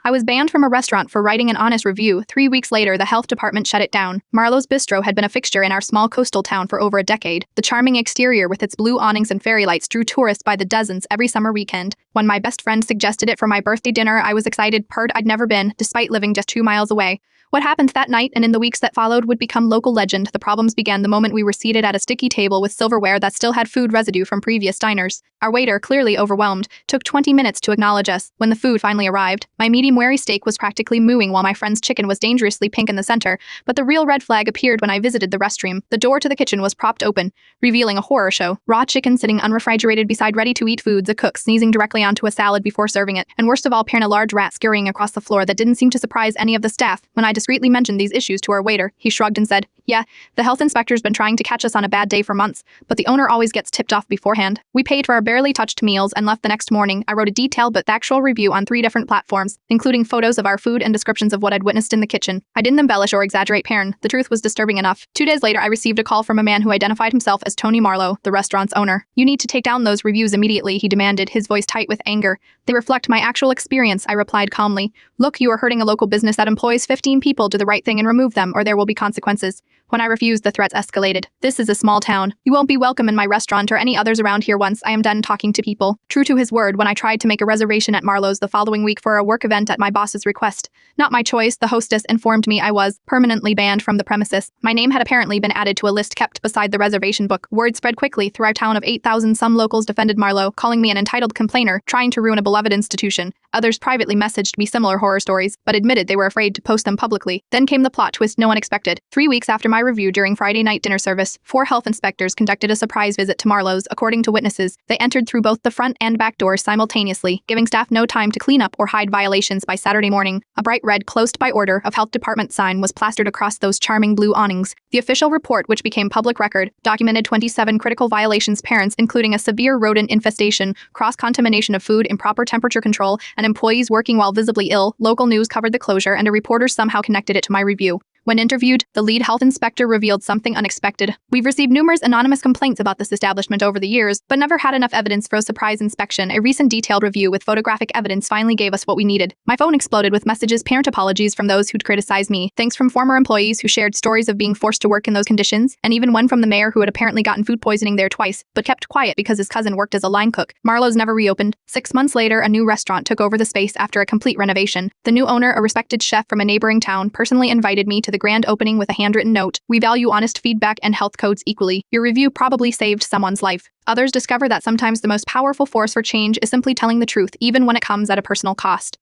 I was banned from a restaurant for writing an honest review. 3 weeks later, the health department shut it down. Marlowe's Bistro had been a fixture in our small coastal town for over a decade. The charming exterior with its blue awnings and fairy lights drew tourists by the dozens every summer weekend. When my best friend suggested it for my birthday dinner, I was excited, purred I'd never been, despite living just 2 miles away. What happened that night and in the weeks that followed would become local legend. The problems began the moment we were seated at a sticky table with silverware that still had food residue from previous diners. Our waiter, clearly overwhelmed, took 20 minutes to acknowledge us. When the food finally arrived, my medium-wary steak was practically mooing while my friend's chicken was dangerously pink in the center. But the real red flag appeared when I visited the restroom. The door to the kitchen was propped open, revealing a horror show. Raw chicken sitting unrefrigerated beside ready-to-eat foods, a cook sneezing directly onto a salad before serving it, and worst of all, a large rat scurrying across the floor that didn't seem to surprise any of the staff. When I discreetly mentioned these issues to our waiter, he shrugged and said, "Yeah, the health inspector's been trying to catch us on a bad day for months, but the owner always gets tipped off beforehand." We paid for our barely touched meals and left the next morning. I wrote a detailed but factual review on 3 different platforms, including photos of our food and descriptions of what I'd witnessed in the kitchen. I didn't embellish or exaggerate, Perrin. The truth was disturbing enough. 2 days later, I received a call from a man who identified himself as Tony Marlowe, the restaurant's owner. "You need to take down those reviews immediately," he demanded, his voice tight with anger. "They reflect my actual experience," I replied calmly. "Look, you are hurting a local business that employs 15 people. Do the right thing and remove them, or there will be consequences." When I refused, the threats escalated. "This is a small town. You won't be welcome in my restaurant or any others around here once I am done talking to people." True to his word, when I tried to make a reservation at Marlowe's the following week for a work event at my boss's request, not my choice, the hostess informed me I was permanently banned from the premises. My name had apparently been added to a list kept beside the reservation book. Word spread quickly through our town of 8,000. Some locals defended Marlowe, calling me an entitled complainer, trying to ruin a beloved institution. Others privately messaged me similar horror stories, but admitted they were afraid to post them publicly. Then came the plot twist no one expected. 3 weeks after my review, during Friday night dinner service, 4 health inspectors conducted a surprise visit to Marlowe's. According to witnesses, they entered through both the front and back doors simultaneously, giving staff no time to clean up or hide violations. By Saturday morning, a bright red "Closed by Order of Health Department" sign was plastered across those charming blue awnings. The official report, which became public record, documented 27 critical violations, parents including a severe rodent infestation, cross-contamination of food, improper temperature control, and employees working while visibly ill. Local news covered the closure, and a reporter somehow connected it to my review. When interviewed, the lead health inspector revealed something unexpected. "We've received numerous anonymous complaints about this establishment over the years, but never had enough evidence for a surprise inspection. A recent detailed review with photographic evidence finally gave us what we needed." My phone exploded with messages, parent apologies from those who'd criticized me, thanks from former employees who shared stories of being forced to work in those conditions, and even one from the mayor who had apparently gotten food poisoning there twice, but kept quiet because his cousin worked as a line cook. Marlowe's never reopened. 6 months later, a new restaurant took over the space after a complete renovation. The new owner, a respected chef from a neighboring town, personally invited me to the grand opening with a handwritten note: "We value honest feedback and health codes equally. Your review probably saved someone's life." Others discover that sometimes the most powerful force for change is simply telling the truth, even when it comes at a personal cost.